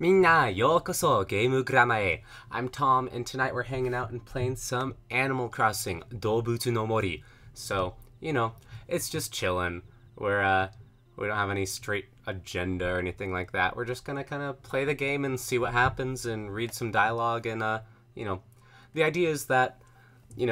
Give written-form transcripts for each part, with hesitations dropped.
Minna, yokoso game grama e. I'm Tom, and tonight we're hanging out and playing some Animal Crossing, 動物の森. So, it's just chillin'. We don't have any straight agenda or anything like that. We're just gonna kind of play the game and see what happens and read some dialogue and, the idea is that,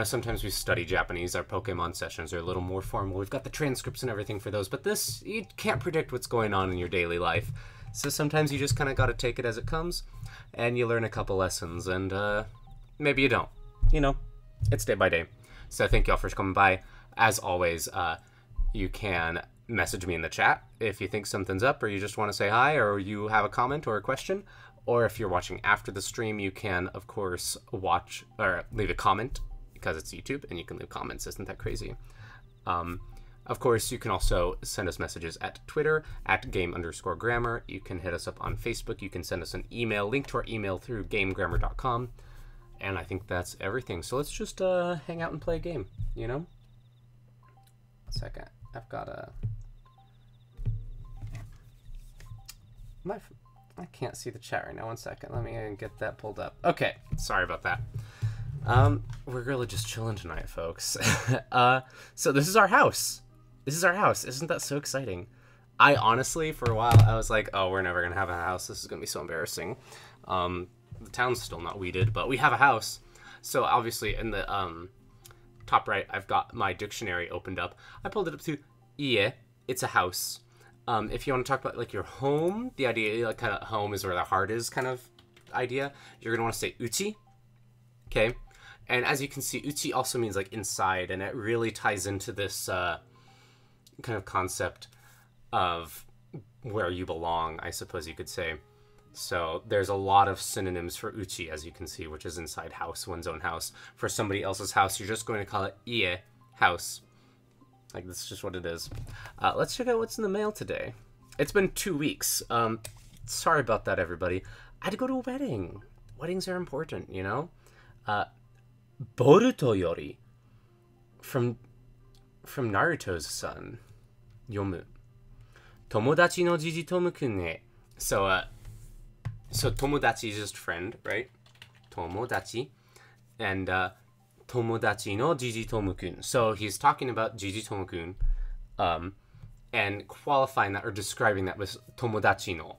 sometimes we study Japanese. Our Pokemon sessions are a little more formal. We've got the transcripts and everything for those, but this, you can't predict what's going on in your daily life. So sometimes you just kind of got to take it as it comes, and you learn a couple lessons, and maybe you don't. It's day by day. So thank y'all for coming by. As always, you can message me in the chat if you think something's up, or you just want to say hi, or you have a comment or a question. Or if you're watching after the stream, you can, of course, watch or leave a comment, because it's YouTube, and you can leave comments. Isn't that crazy? Of course, you can also send us messages at Twitter, at game_grammar. You can hit us up on Facebook. You can send us an email, link to our email through gamegrammar.com. And I think that's everything. So let's just hang out and play a game, One second. I've got a... I can't see the chat right now. One second. Let me get that pulled up. Okay. Sorry about that. We're really just chilling tonight, folks. So this is our house. This is our house. Isn't that so exciting? I honestly, for a while, I was like, oh, we're never going to have a house. This is going to be so embarrassing. The town's still not weeded, but we have a house. So obviously in the top right, I've got my dictionary opened up. I pulled it up to ie. It's a house. If you want to talk about like your home, the idea, like kind of home is where the heart is kind of idea, you're going to want to say uchi. Okay. And as you can see, uchi also means like inside, and it really ties into this kind of concept of where you belong, I suppose you could say. So there's a lot of synonyms for uchi, as you can see, which is inside house, one's own house. For somebody else's house, you're just going to call it ie, house. Like, that's just what it is. Let's check out what's in the mail today. It's been 2 weeks. Sorry about that, everybody. I had to go to a wedding. Weddings are important, Boruto yori from Naruto's son, Yomu. Tomodachi no Jiji Tomu-kun e. So tomodachi is just friend, right? Tomodachi. And tomodachi no Jiji Tomu-kun. So he's talking about Jiji Tomu-kun, and qualifying that or describing that with tomodachi no.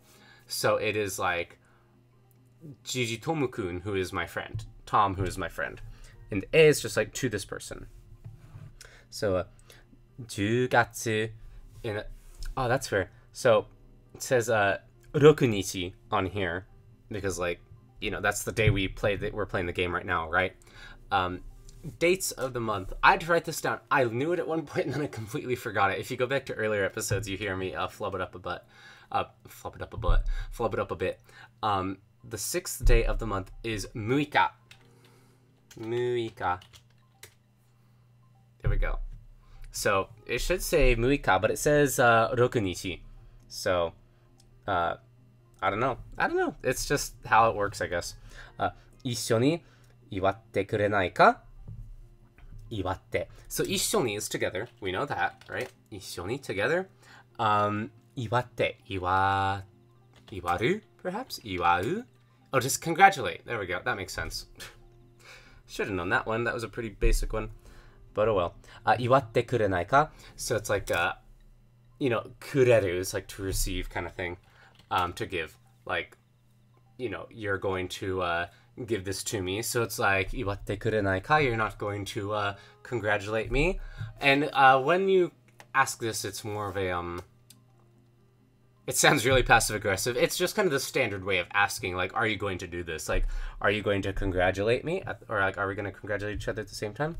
So it is like Jiji Tomu-kun, who is my friend. Tom, who is my friend. And A is just like to this person. So, 10月 in... Oh, that's fair. So, it says 6日 on here. Because, like, that's the day we're playing the game right now, right? Dates of the month. I had to write this down. I knew it at one point and then I completely forgot it. If you go back to earlier episodes, you hear me flub it up a bit. The 6th day of the month is muika. Muika. There we go. So it should say muika, but it says 6日. So I don't know. It's just how it works, I guess. 一緒に祝ってくれないか? 祝って. So 一緒に is together. We know that, right? 一緒に together. 祝って 祝る perhaps? 祝う? Oh, just congratulate. There we go. That makes sense. Should have known that one. That was a pretty basic one. But oh well. 祝ってくれないか? So it's like, くれる is like to receive kind of thing. To give. Like, you're going to give this to me. So it's like, 祝ってくれないか? You're not going to congratulate me. And when you ask this, it's more of a... It sounds really passive-aggressive. It's just kind of the standard way of asking, like, are you going to do this? Like, are you going to congratulate me? Or, like, are we going to congratulate each other at the same time?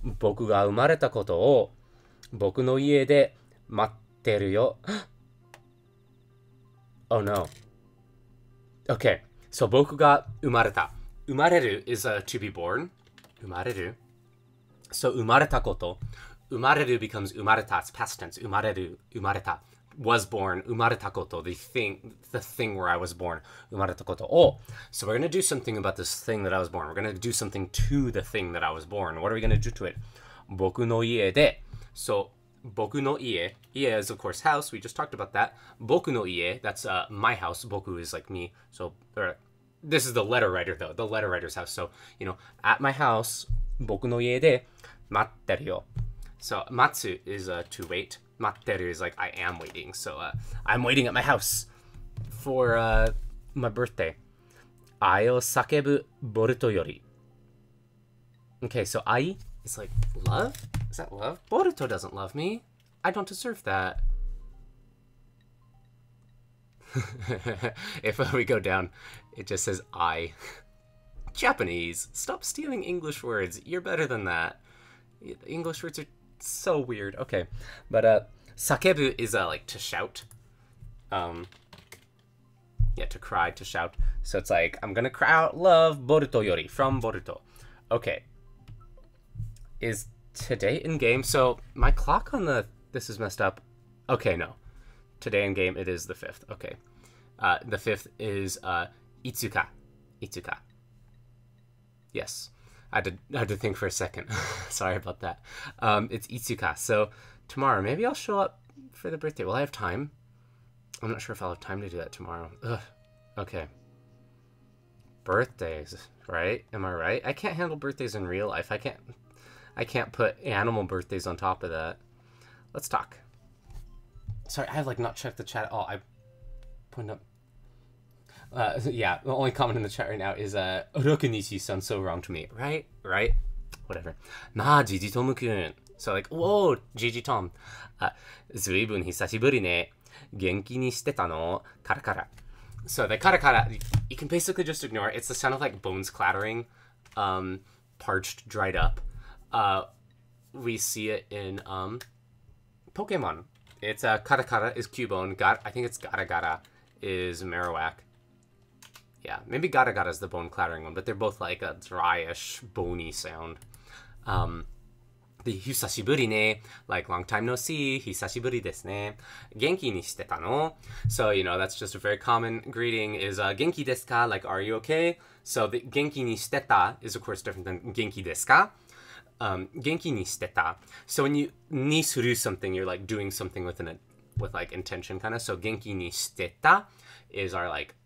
僕が生まれたことを僕の家で待ってるよ. Oh, no. Okay. So, 僕が生まれた. 生まれる is to be born. 生まれる. So, 生まれたこと. 生まれる becomes 生まれた. It's past tense. 生まれる, 生まれた. Was born, 生まれたこと, the thing where I was born, 生まれたことを. So we're going to do something about this thing that I was born. We're going to do something to the thing that I was born. What are we going to do to it? 僕の家で. So boku no ie. Ie is, of course, house. We just talked about that. Boku no ie, that's my house. Boku is like me. So, this is the letter writer, though. The letter writer's house. So, at my house, boku no ie de matteru yo. So, matsu is to wait. Matteru is like I am waiting. So, I'm waiting at my house for my birthday. Ai o sakebu boruto yori. Okay, so ai is like love? Is that love? Boruto doesn't love me. I don't deserve that. If we go down, it just says I. Japanese. Stop stealing English words. You're better than that. English words are so weird. Okay, but sakebu is like to shout. Yeah, to cry, to shout. So it's like, I'm gonna cry out love, Boruto yori, from Boruto. Okay. Is today in game? So my clock on this is messed up. Okay, no. Today in game, it is the 5th. Okay. The 5th is Itsuka. Itsuka. Yes. I had to think for a second. Sorry about that. It's Itsuka. So tomorrow, maybe I'll show up for the birthday. Will I have time? I'm not sure if I'll have time to do that tomorrow. Ugh. Okay. Birthdays, right? Am I right? I can't handle birthdays in real life. I can't put animal birthdays on top of that. Let's talk. Sorry, I have like not checked the chat at all. I pointed up. Yeah, the only comment in the chat right now is Rokunichi sounds so wrong to me. Right? Right? Whatever. Na, Gigi Tomu-kun. So like, whoa, Gigi Tom. Zuibun hisashiburi ne. Genki ni shite ta no? Karakara. So the karakara, you can basically just ignore it. It's the sound of like bones clattering, parched, dried up. We see it in Pokemon. It's karakara is Cubone. I think it's gara gara is Marowak. Yeah, maybe gara gara is the bone clattering one, but they're both like a dryish, bony sound. The hisashiburi ne, like long time no see, hisashiburi desu ne. Genki ni shite ta no? So, that's just a very common greeting is genki desu ka, like are you okay? So the genki ni shite ta is of course different than genki desu ka. Genki ni shite ta. So when you ni suru something, you're like doing something with like intention kind of. So genki ni shite ta is our like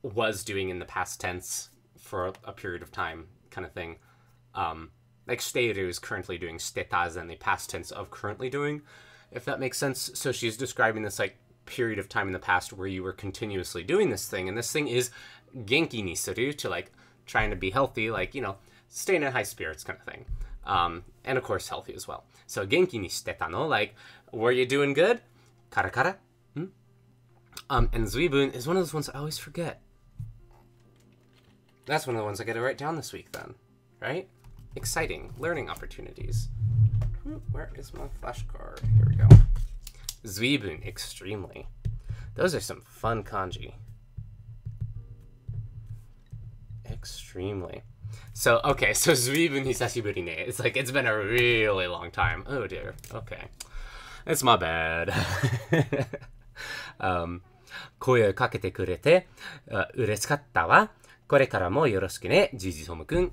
was doing in the past tense for a period of time kind of thing. Like shiteiru is currently doing, shiteta is in the past tense of currently doing, if that makes sense. So she's describing this like period of time in the past where you were continuously doing this thing, and this thing is genki ni suru, to like trying to be healthy, like, staying in high spirits kind of thing. And of course healthy as well. So genki ni shite ta no, like, were you doing good? Karakara? And zuibun is one of those ones I always forget. That's one of the ones I gotta write down this week then, right? Exciting learning opportunities. Where is my flashcard? Here we go. Zuibun, extremely. Those are some fun kanji. Extremely. So, okay, so zuibun hisashiburi ne. It's like, it's been a really long time. Oh dear. Okay. It's my bad. Koe kakete kurete, ureshikatta wa. Kore kara mo yoroshiku ne, Gigi Tomu-kun.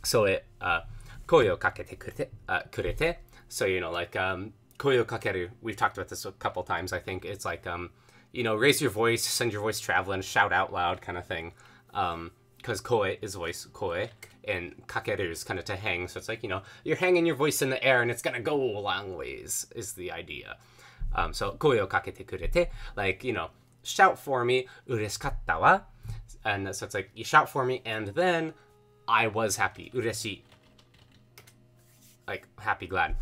So it, koe o kakete kurete. So, like, koe o kakeru, we've talked about this a couple times, I think. It's like, raise your voice, send your voice traveling, shout out loud kind of thing. Because koe is voice, koe, and kakeru is kind of to hang. So it's like, you're hanging your voice in the air and it's going to go a long ways, is the idea. So, koe o kakete kurete, like, shout for me, ureshikatta wa. And so it's like, you shout for me, and then I was happy. Ureshi. Like, happy, glad.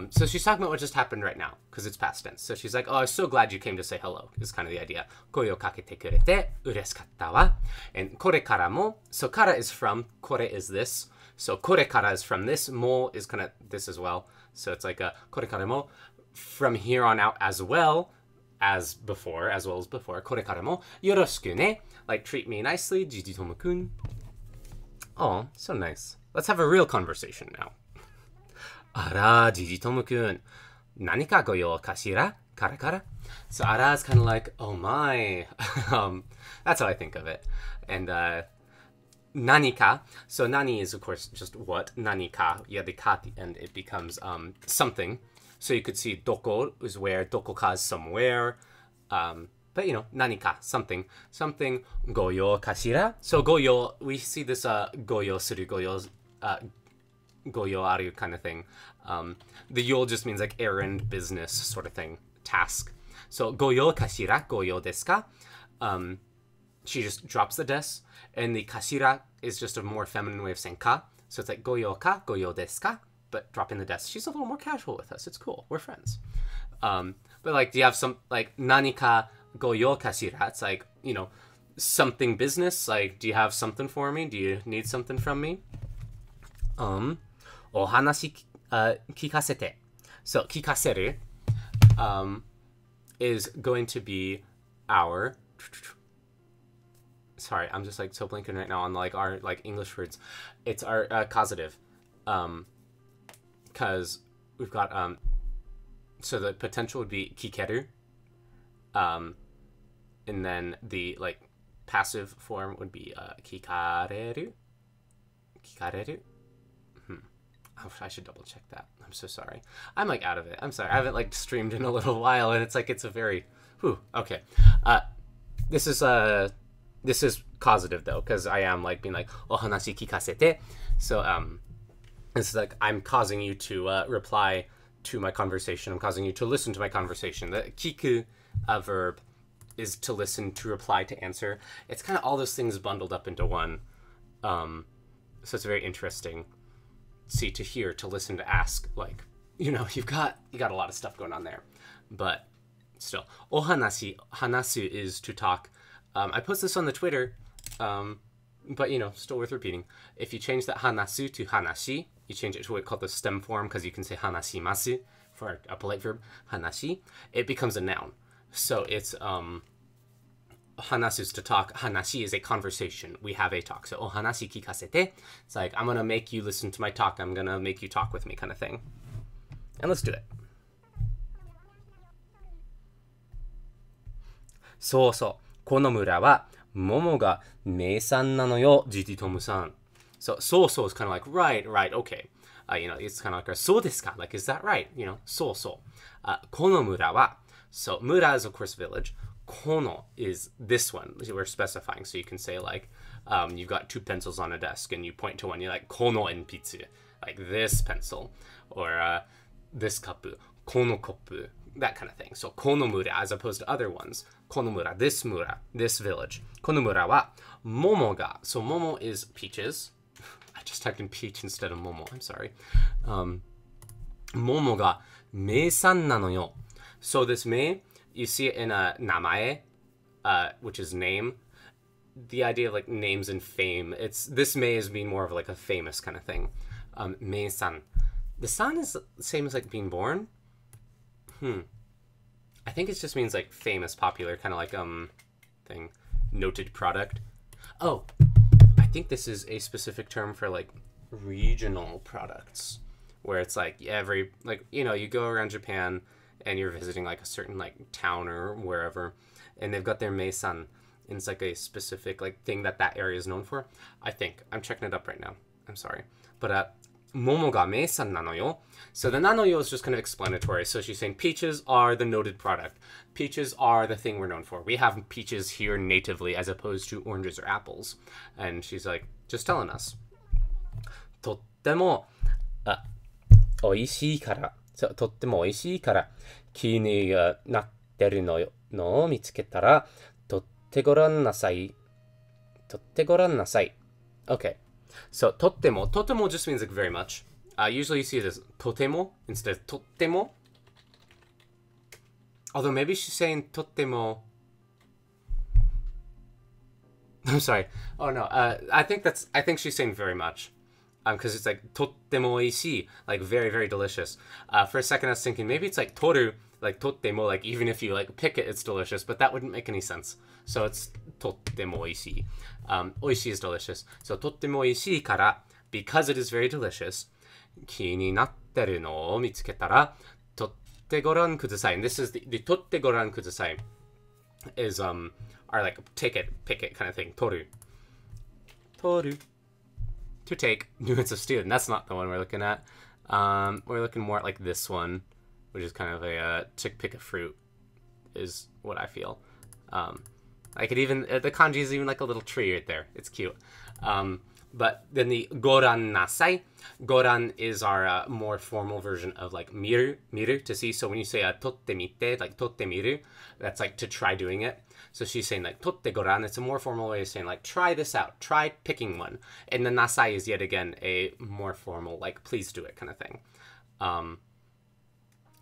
So she's talking about what just happened right now, because it's past tense. So she's like, oh, I'm so glad you came to say hello, is kind of the idea. Koe o kakete kurete, ureshikatta wa. And kore kara mo. So kara is from, kore is this. So kore kara is from this, mo is kind of this as well. So it's like, kore kara mo, from here on out as well as before, kore kara mo, yoroshiku ne. Like, treat me nicely, Gigi Tomu-kun. Oh, so nice. Let's have a real conversation now. Ara, Gigi Tomu-kun. Nani ka goyo kashira? Karakara? So ara is kind of like, oh my. That's how I think of it. And nani ka. So nani is, of course, just what. Nani ka. Yeah, the ka at the end, it becomes something. So you could see doko is where, dokoka is somewhere. But nanika, something. Goyo kashira. So goyo, we see this goyo suru, goyo aru kind of thing. The yo just means like errand, business sort of thing, task. So goyo kashira, goyo desu ka? She just drops the des, and the kashira is just a more feminine way of saying ka. So it's like goyo ka, goyo desu ka, but dropping the des. She's a little more casual with us. It's cool. We're friends. But like, do you have some, like, nanika goyo kashira? It's like, something business. Like, do you have something for me? Do you need something from me? Ohanashi kikasete. So kikaseru is going to be our... Sorry, I'm just like so blinking right now on like our like English words. It's our causative, because we've got so the potential would be kikeru, and then the like passive form would be kikareru. I should double check that. I'm so sorry. I'm like out of it. I'm sorry. I haven't like streamed in a little while, and it's like it's a very okay. This is causative though, because I am like being like ohanashi kikasete. So it's like I'm causing you to reply to my conversation. I'm causing you to listen to my conversation. The kiku verb is to listen, to reply, to answer. It's kind of all those things bundled up into one. So it's very interesting. See, to hear, to listen, to ask. Like, you got a lot of stuff going on there. But still, ohanashi, hanasu is to talk. I post this on the Twitter, but still worth repeating. If you change that hanasu to hanashi, you change it to what called the stem form, because you can say hanashimasu for a polite verb, hanashi, it becomes a noun. So it's hanasu is to talk, hanashi is a conversation. We have a talk. So ohanashi kikasete, it's like, I'm gonna make you listen to my talk. I'm gonna make you talk with me, kind of thing. And let's do it. So. この村は桃が名産なのよ、ジティトムさん。So is kind of like, right, okay. It's kind of like, そうですか? Like, is that right? そう。この村は, so mura is of course village. Kono is this one. We're specifying. So you can say like, you've got two pencils on a desk and you point to one. You're like, kono enpitsu. Like this pencil. Or this kapu. Kono kopu. That kind of thing. So konomura as opposed to other ones. Konomura, this village. Konomura wa momo ga. So momo is peaches. I just typed in peach instead of momo. I'm sorry. Momo ga meisan nano yo. So this mei, you see it in a namae, which is name. The idea of like names and fame. This mei is being more of like a famous kind of thing. Meisan. The san is the same as like being born. I think it just means like famous, popular, kind of like thing, noted product. Oh, I think this is a specific term for like regional products, where it's like you go around Japan and you're visiting like a certain like town or wherever, and they've got their meisan, and it's like a specific like thing that area is known for. I think I'm checking it up right now. I'm sorry, but momo ga meisan nano yo. So the nano yo is just kind of explanatory. So she's saying peaches are the noted product. Peaches are the thing we're known for. We have peaches here natively as opposed to oranges or apples. And she's like, just telling us. とっても美味しいから、とっても美味しいから、気になってるのを見つけたら、取ってごらんなさい。取ってごらんなさい。Okay. So, totemo. Totemo just means like very much. Usually you see it as totemo instead of totemo. Although maybe she's saying totemo. I'm sorry. Oh no. I think she's saying very much. Because it's like totemo oishii, like very, very delicious. For a second I was thinking maybe it's like toru, like totemo, like even if you like pick it, it's delicious, but that wouldn't make any sense. So it's totemo oishii. Oishii is delicious. So totemo oishii kara, because it is very delicious, 気になってるのを見つけたら、取ってごらんください. And this is the 取ってごらんください is our like take it, pick it kind of thing. Toru. To take. Nuance of student. That's not the one we're looking at. We're looking more at like this one. which is kind of a to pick a fruit, is what I feel. I could even the kanji is even like a little tree right there. It's cute. But then the goran nasai. Goran is our more formal version of like miru to see. So when you say totte mite, like totte miru, that's like to try doing it. So she's saying like totte goran. It's a more formal way of saying like try this out, try picking one. And the nasai is yet again a more formal like please do it kind of thing.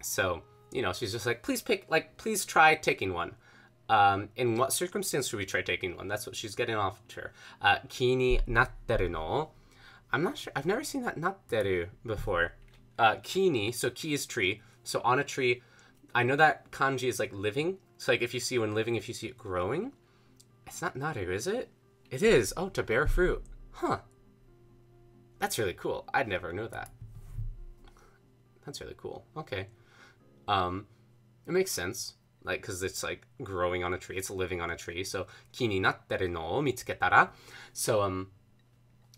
So you know she's just like please try taking one. In what circumstance should we try taking one? That's what she's getting off to her. Ki ni natteru no. I'm not sure. I've never seen that natteru before. Ki ni, so ki is tree. So on a tree, I know that kanji is like living. So like if you see one living, if you see it growing, it's not naru, is it? It is. Oh, to bear fruit. Huh. That's really cool. I'd never know that. That's really cool. Okay. It makes sense. Like, because it's like growing on a tree, it's living on a tree. So, ki ni natteru no o mitsuketara. So,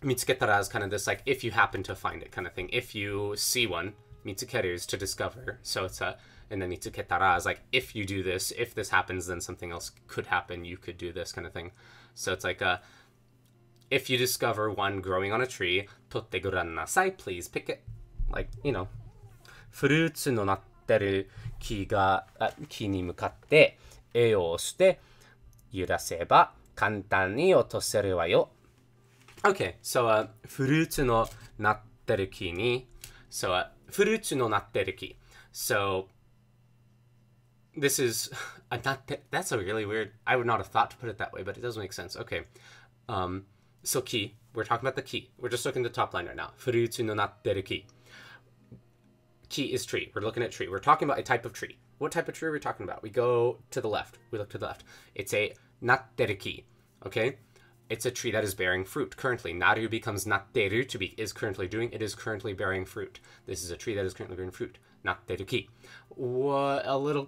mitsuketara is kind of this like if you happen to find it kind of thing. If you see one, mitsukeru is to discover. So it's and then mitsuketara is like if you do this, if this happens, then something else could happen. You could do this kind of thing. So it's like if you discover one growing on a tree, totte goran nasai, please pick it. Like, you know, fruits no natteru木に向かって絵をして揺らせば簡単に落とせるわよ。Okay, so フルーツのなってる木に so フルーツのなってる木 so this is a that's a really weird I would not have thought to put it that way but it does make sense. Okay, so key, we're talking about the key, we're just looking at the top line right now. フルーツのなってる木Key is tree. We're looking at tree. We're talking about a type of tree. What type of tree are we talking about? We go to the left. We look to the left. It's a natteru ki. Okay? It's a tree that is bearing fruit currently. Naru becomes natteru, to be is currently doing. It is currently bearing fruit. This is a tree that is currently bearing fruit. Natteru ki.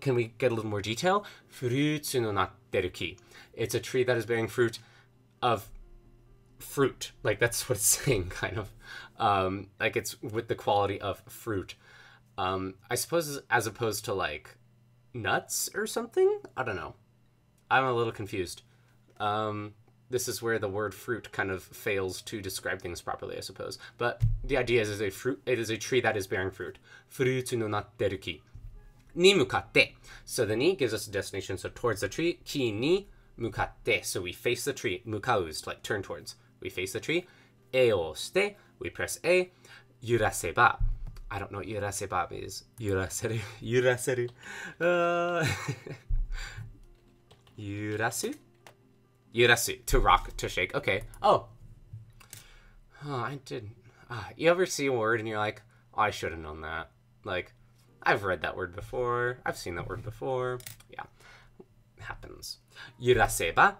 Can we get a little more detail? Furutsu no natteru ki. It's a tree that is bearing fruit of fruit. Like that's what it's saying, kind of. Like it's with the quality of fruit. I suppose as opposed to like nuts or something? I don't know. I'm a little confused. This is where the word fruit kind of fails to describe things properly, I suppose. But the idea is it is a tree that is bearing fruit. Furutsu no natteru ki. Ni mukatte. So the ni gives us a destination, so towards the tree. Ki ni mukatte. So we face the tree. Mukau is like turn towards. We face the tree. E o shite. We press A. Yuraseba. I don't know what yuraseba is. Yuraseru. Yuraseru. Yurasu? Yurasu. To rock, to shake. Okay. Oh, I didn't. You ever see a word and you're like, oh, I should have known that. Like, I've read that word before. I've seen that word before. Yeah. It happens. Yuraseba.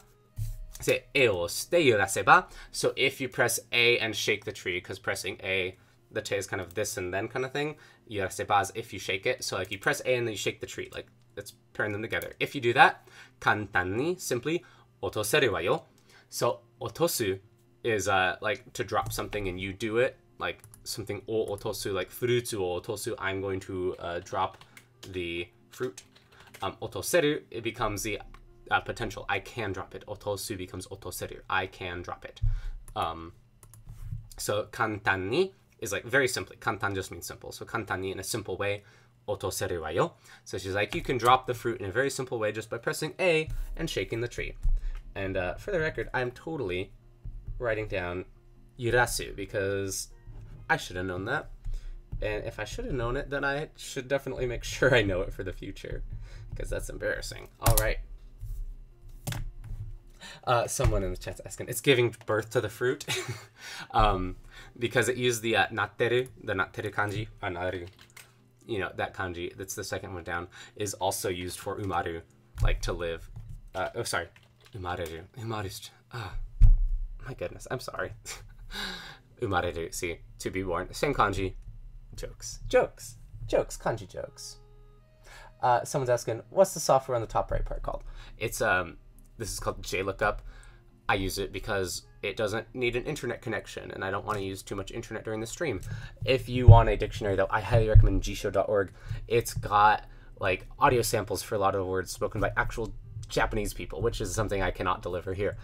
Say, e o shite yuraseba. So if you press A and shake the tree, because pressing A, the te is kind of this and then kind of thing. Yuraseba is if you shake it. So like you press A and then you shake the tree. Like let's pairing them together. If you do that, kantan ni, simply, otoseru wa yo. So otosu is like to drop something and you do it. Like something o otosu, like furutsu o otosu. I'm going to drop the fruit. Otoseru, it becomes the potential. I can drop it. Otosu becomes otoseru. I can drop it. So kantan ni is like very simply. Kantan just means simple. So kantan ni in a simple way. Otoseru wa yo. So she's like, you can drop the fruit in a very simple way just by pressing A and shaking the tree. And for the record, I'm totally writing down yurasu because I should have known that. And if I should have known it, then I should definitely make sure I know it for the future because that's embarrassing. All right. Someone in the chat's asking, it's giving birth to the fruit because it used the natteru kanji, naru, you know, that kanji, that's the second one down, is also used for umaru, like to live. Umareru. Umaru. My goodness, I'm sorry. Umareru, see, to be born. Same kanji. Jokes, kanji jokes. Someone's asking, what's the software on the top right part called? It's, this is called JLookup. I use it because it doesn't need an internet connection, and I don't want to use too much internet during the stream. If you want a dictionary, though, I highly recommend jisho.org. It's got like audio samples for a lot of words spoken by actual Japanese people, which is something I cannot deliver here.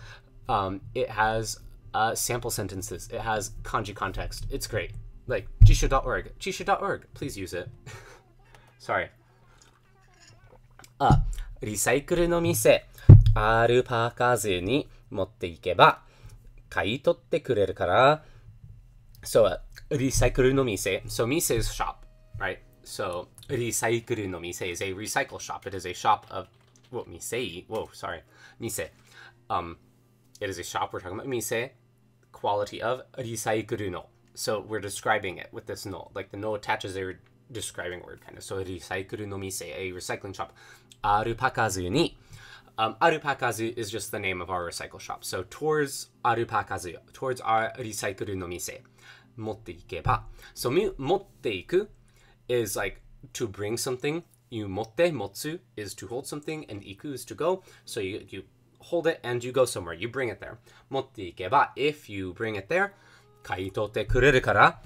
It has sample sentences. It has kanji context. It's great. Like jisho.org, please use it. Sorry. リサイクルの店アルパカズに持っていけば買い取ってくれるから。So, リサイクルの店. So, mise is shop, right? So, リサイクルの店 is a recycle shop. It is a shop of, well, mise. Whoa, sorry. Mise. It is a shop. We're talking about mise. Quality of リサイクルの. So, we're describing it with this no. Like the no attaches a describing word kind of. So, リサイクルの店, a recycling shop. アルパカズに. Arupakazu is just the name of our recycle shop. So towards Arupakazu, towards our recycle no mise, motte ikeba. So motte iku is like to bring something. You motte, motsu is to hold something, and iku is to go. So you hold it and you go somewhere. You bring it there. Motte ikeba, if you bring it there, kaitotte kureru kara.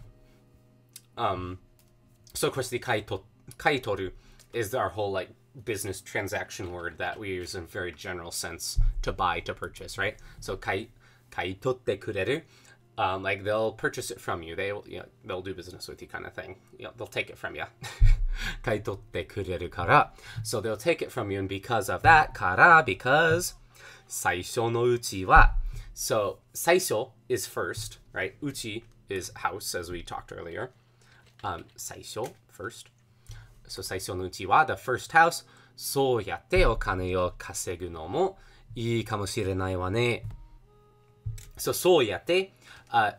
So of course the kaitoru is our whole like business transaction word that we use in a very general sense to buy, to purchase, right? So kaitotte kureru, like they'll purchase it from you. They'll do business with you kind of thing. They'll take it from you. Kaitotte kureru kara. So they'll take it from you, and because of that, because saisho no uchi wa. So saisho is first, right? Uchi is house, as we talked earlier. Saisho, first. So, 最初のうちは the first house. そうやってお金を稼ぐのもいいかもしれないわね. So, そうやって,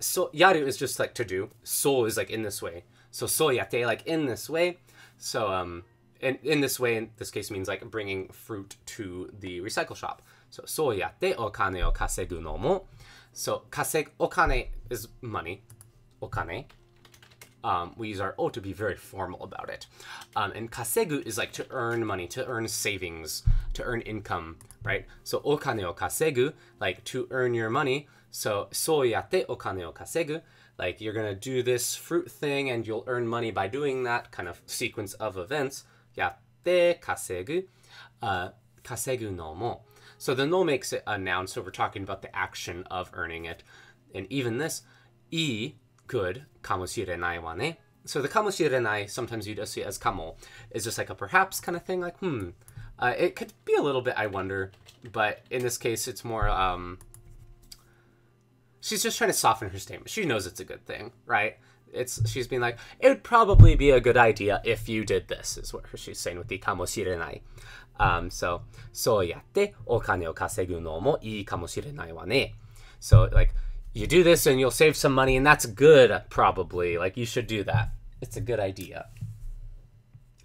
so, やる is just like to do. So is like in this way. So, そうやって like in this way. So, in this way, in this case means like bringing fruit to the recycle shop. So, そうやってお金を稼ぐのも. So, 稼ぐ, お金 is money. お金. We use our o to be very formal about it. And kasegu is like to earn money, to earn savings, to earn income, right? So okane o kasegu, like to earn your money. So so yatte okane o kasegu, like you're gonna do this fruit thing and you'll earn money by doing that kind of sequence of events. Yatte kasegu, kasegu no mo. So the no makes it a noun, so we're talking about the action of earning it. And even this, I, good, kamoshirenai wa ne. So the kamoshirenai, sometimes you just see it as kamo, is just like a perhaps kind of thing, like, it could be a little bit, I wonder, but in this case, it's more, she's just trying to soften her statement. She knows it's a good thing, right? She's being like, it would probably be a good idea if you did this, is what she's saying with the kamoshirenai. So, そうやってお金を稼ぐのもいいかもしれないわね. So, like, you do this and you'll save some money, and that's good, probably. Like, you should do that. It's a good idea.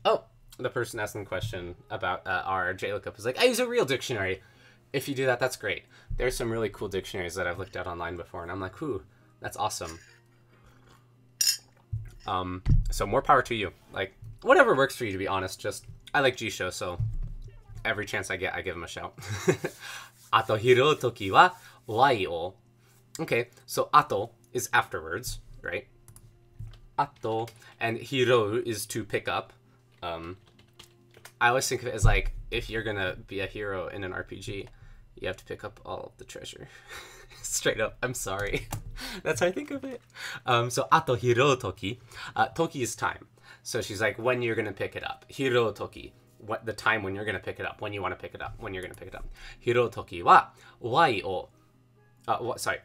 Oh, the person asking the question about our JLOOKUP is like, I use a real dictionary. If you do that, that's great. There's some really cool dictionaries that I've looked at online before, and I'm like, ooh, that's awesome. So more power to you. Like, whatever works for you, to be honest. Just, I like Jisho, so every chance I get, I give him a shout. Ato hiro toki wa wai o. Okay, so ato is afterwards, right? Ato, and hiro is to pick up. I always think of it as like, if you're gonna be a hero in an RPG, you have to pick up all of the treasure. Straight up, I'm sorry. That's how I think of it. So ato hiro toki. Toki is time. So she's like, when you're gonna pick it up. Hiro toki. What the time when you're gonna pick it up, when you want to pick it up, when you're gonna pick it up. Hiro toki wa wai o.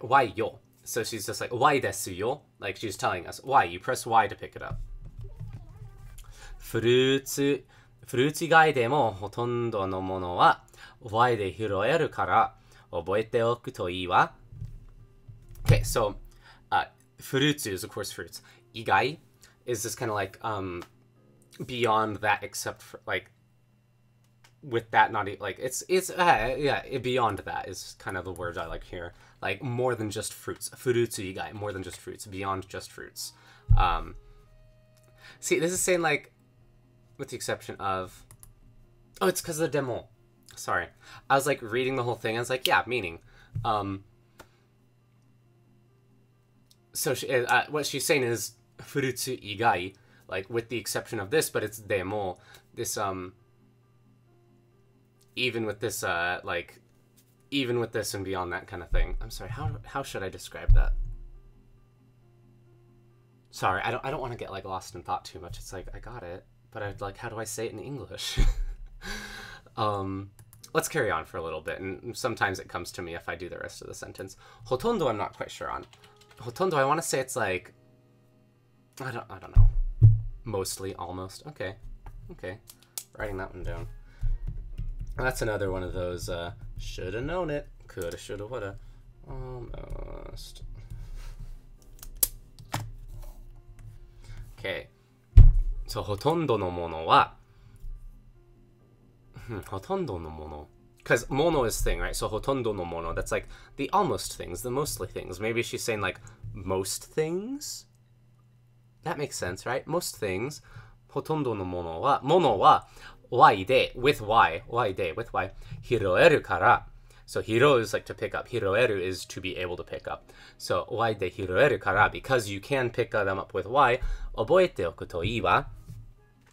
Why yo? So she's just like, why desu yo? Like she's telling us, why? You press Y to pick it up. フルーツ以外でもほとんどのものは Y で拾えるから覚えておくといいわ. Okay, so, フルーツ is of course fruits. 以外 is this kind of like, beyond that, except for, like, with that not like beyond that is kind of the words I like here, like more than just fruits. Furutsu igai, more than just fruits, beyond just fruits. See, this is saying like, with the exception of, oh, it's because of the demo. Sorry, I was like reading the whole thing. I was like, yeah, meaning So what she's saying is furutsu igai, like with the exception of this, but it's demo. This even with this like even with this and beyond that kind of thing. I'm sorry. How should I describe that? Sorry, I don't want to get like lost in thought too much. It's like I got it, but I'd like how do I say it in English? Let's carry on for a little bit, and sometimes it comes to me if I do the rest of the sentence. Hotondo, I'm not quite sure on. Hotondo, I want to say it's like I don't know. Mostly, almost. Okay. Writing that one down. That's another one of those shoulda known it, coulda, shoulda, woulda. Almost. Okay. So, ほとんどのものはほとんどのもの. Because mono is thing, right? So, ほとんどのもの, that's like the almost things, the mostly things. Maybe she's saying like most things? That makes sense, right? Most things. ほとんどのものは y で with y で with y 拾えるから so 拾 is like to pick up 拾える is to be able to pick up so y で拾えるから because you can pick them up with y 覚えておくといいわ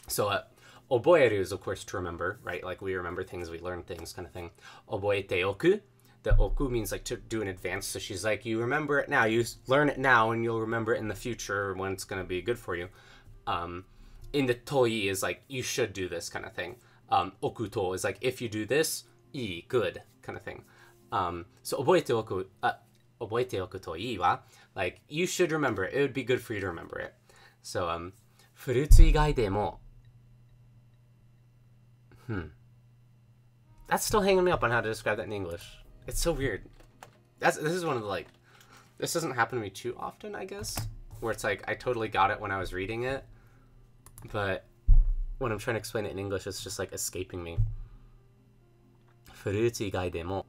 so 覚える is of course to remember, right? Like we remember things, we learn things kind of thing 覚えておく the oku means like to do in advance, so she's like you remember it now, you learn it now and you'll remember it in the future when it's going to be good for you. In the toi is like you should do this kind of thing. Okuto is like if you do this, ii, good kind of thing. So 覚えておくといいわ like you should remember it. It would be good for you to remember it. So フルーツ以外でも That's still hanging me up on how to describe that in English. It's so weird. This is one of the like this doesn't happen to me too often, I guess, where it's like I totally got it when I was reading it. But when I'm trying to explain it in English, it's just like escaping me. フルーツ以外でも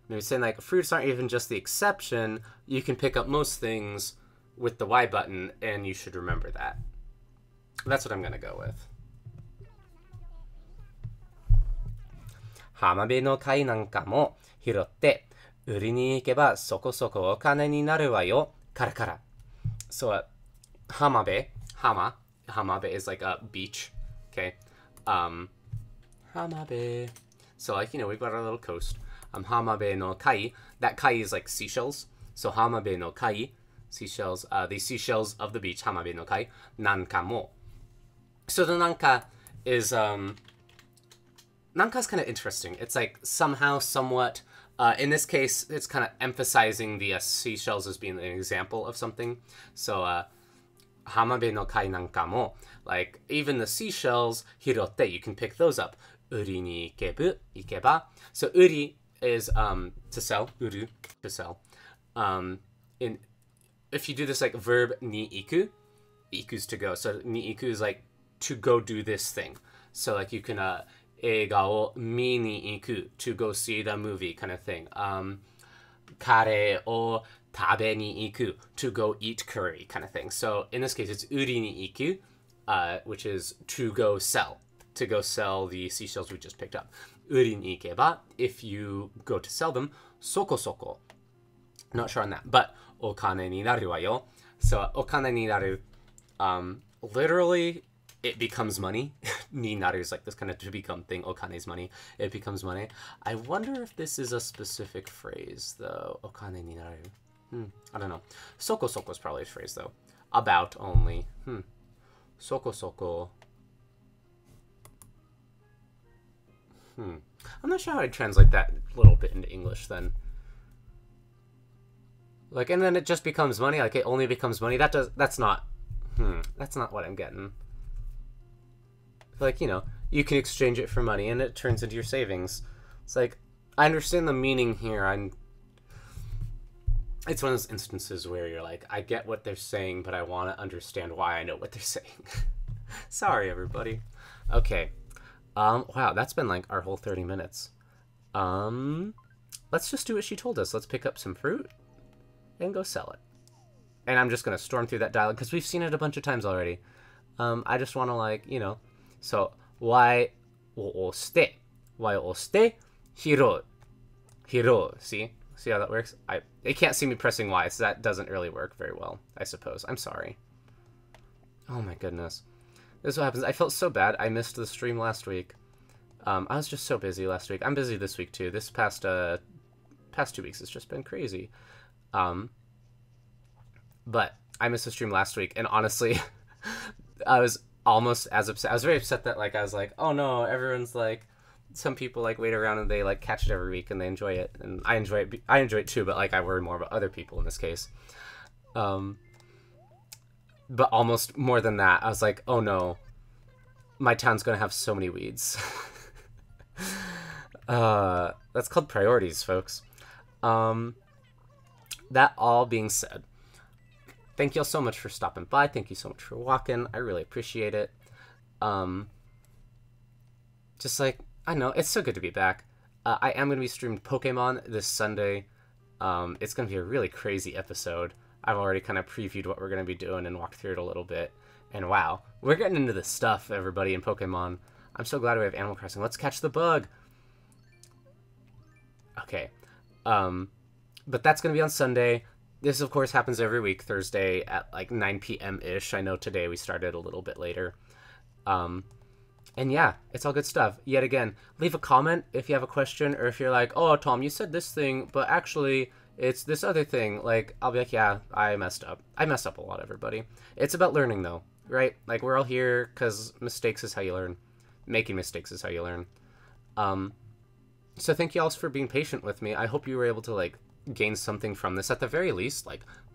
Maybe saying like fruits aren't even just the exception. You can pick up most things with the Y button, and you should remember that. That's what I'm gonna go with. 浜辺の貝なんかも拾って売りに行けばそこそこお金になるわよ。カラカラ。So, hamabe, hamabe is like a beach, okay? Hamabe. So like, you know, we've got our little coast. Hamabe no kai. That kai is like seashells. So hamabe no kai, seashells, the seashells of the beach, hamabe no kai, nanka mo. So the nanka is, nanka's kind of interesting. It's like somehow, somewhat, in this case, it's kind of emphasizing the seashells as being an example of something. So, hamabe no kai nanka mo, like, even the seashells, hirotte, you can pick those up. Uri ni ikeba. So, uri is, to sell, uru, to sell. If you do this, like, verb ni iku, iku's to go. So, ni iku is, like, to go do this thing. So, like, you can, 映画を見に行く to go see the movie kind of thing. カレーを食べに行く to go eat curry kind of thing. So in this case, it's 売りに行く, which is to go sell the seashells we just picked up. 売りに行けば if you go to sell them, そこそこ. Not sure on that, but お金になるわよ. So お金になる, literally, it becomes money. Ni naru is like this kind of to become thing. Okane is money. It becomes money. I wonder if this is a specific phrase, though. Okane ni naru. I don't know. Soko soko is probably a phrase, though. About only. Soko soko. I'm not sure how I'd translate that little bit into English, then. Like, and then it just becomes money. Like, it only becomes money. That's not what I'm getting. Like, you know, you can exchange it for money and it turns into your savings. It's like, I understand the meaning here. It's one of those instances where you're like, I get what they're saying, but I want to understand why I know what they're saying. Sorry, everybody. Okay. Wow, that's been like our whole 30 minutes. Let's just do what she told us. Let's pick up some fruit and go sell it. And I'm just going to storm through that dialogue because we've seen it a bunch of times already. I just want to, like, you know, so, y を押して、Hiro. Hiro. See? See how that works? They can't see me pressing Y, so that doesn't really work very well, I suppose. I'm sorry. Oh my goodness. This is what happens. I felt so bad. I missed the stream last week. I was just so busy last week. I'm busy this week too. This past 2 weeks has just been crazy. But I missed the stream last week, and honestly, I was almost as upset. I was very upset that I was like, oh no, everyone's like, some people wait around and they catch it every week and they enjoy it, and I enjoy it. I enjoy it too, but I worry more about other people in this case. But almost more than that, I was like, oh no, my town's gonna have so many weeds. That's called priorities, folks. That all being said, thank you all so much for stopping by. Thank you so much for walking. I really appreciate it. Just I know, it's so good to be back. I am going to be streaming Pokemon this Sunday. It's going to be a really crazy episode. I've already kind of previewed what we're going to be doing and walked through it a little bit. And wow, we're getting into the stuff, everybody, in Pokemon. I'm so glad we have Animal Crossing. Let's catch the bug. Okay. But that's going to be on Sunday. This, of course, happens every week, Thursday at 9 p.m.-ish. I know today we started a little bit later. And yeah, it's all good stuff. Yet again, leave a comment if you have a question, or if you're like, oh, Tom, you said this thing, but actually it's this other thing. I'll be like, yeah, I messed up. I mess up a lot, everybody. It's about learning, though, right? We're all here because mistakes is how you learn. Making mistakes is how you learn. So thank you all for being patient with me. I hope you were able to, gain something from this. At the very least,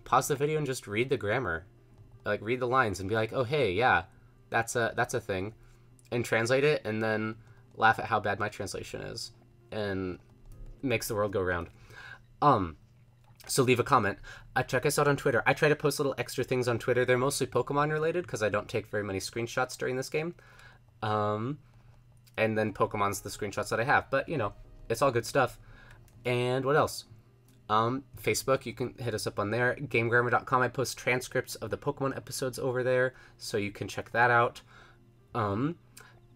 pause the video and just read the grammar. Read the lines and be like, oh, hey, yeah, that's a thing. And translate it, and then laugh at how bad my translation is, and makes the world go round. So leave a comment. Check us out on Twitter. I try to post little extra things on Twitter. They're mostly Pokemon related, because I don't take very many screenshots during this game. And then Pokemon's the screenshots that I have. But, it's all good stuff. And what else? Facebook, you can hit us up on there. GameGrammar.com, I post transcripts of the Pokemon episodes over there, so you can check that out.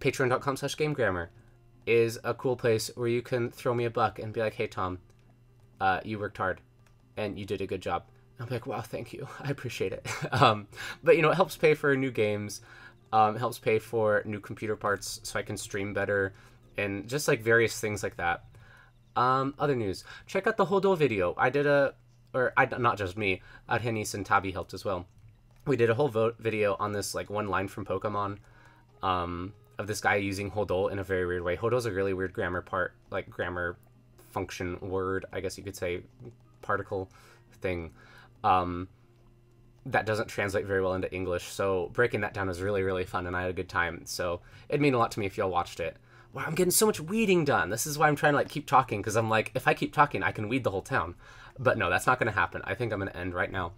Patreon.com/GameGrammar is a cool place where you can throw me a buck and be like, hey, Tom, you worked hard and you did a good job. I'm like, wow, thank you. I appreciate it. But, it helps pay for new games. It helps pay for new computer parts so I can stream better, and just various things like that. Other news. Check out the Hodo video. Not just me. Adhenis and Tabi helped as well. We did a whole video on this, one line from Pokemon, of this guy using Hodol in a very weird way. Hodol's a really weird grammar grammar function word, I guess you could say, particle thing, that doesn't translate very well into English. So breaking that down was really, really fun, and I had a good time. So it'd mean a lot to me if y'all watched it. Wow, I'm getting so much weeding done. This is why I'm trying to keep talking, because I'm like, if I keep talking, I can weed the whole town. But no, that's not going to happen. I think I'm going to end right now.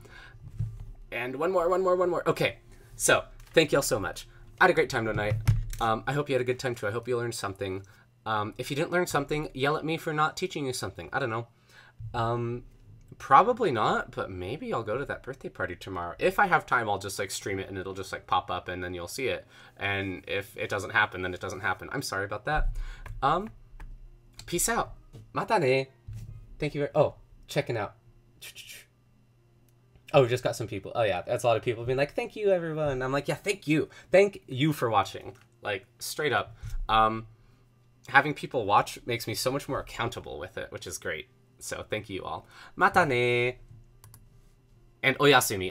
And one more. Okay, so thank y'all so much. I had a great time tonight. I hope you had a good time too. I hope you learned something. If you didn't learn something, yell at me for not teaching you something. I don't know. Probably not, but maybe I'll go to that birthday party tomorrow. If I have time, I'll just stream it, and it'll just pop up, and then you'll see it. And if it doesn't happen, then it doesn't happen. I'm sorry about that. Peace out. Mata ne. Thank you. Checking out. Oh, we just got some people. Oh yeah, that's a lot of people being like, thank you, everyone. I'm like, yeah, thank you. Thank you for watching. Straight up. Having people watch makes me so much more accountable with it, which is great. So thank you all. Mata ne. And oyasumi.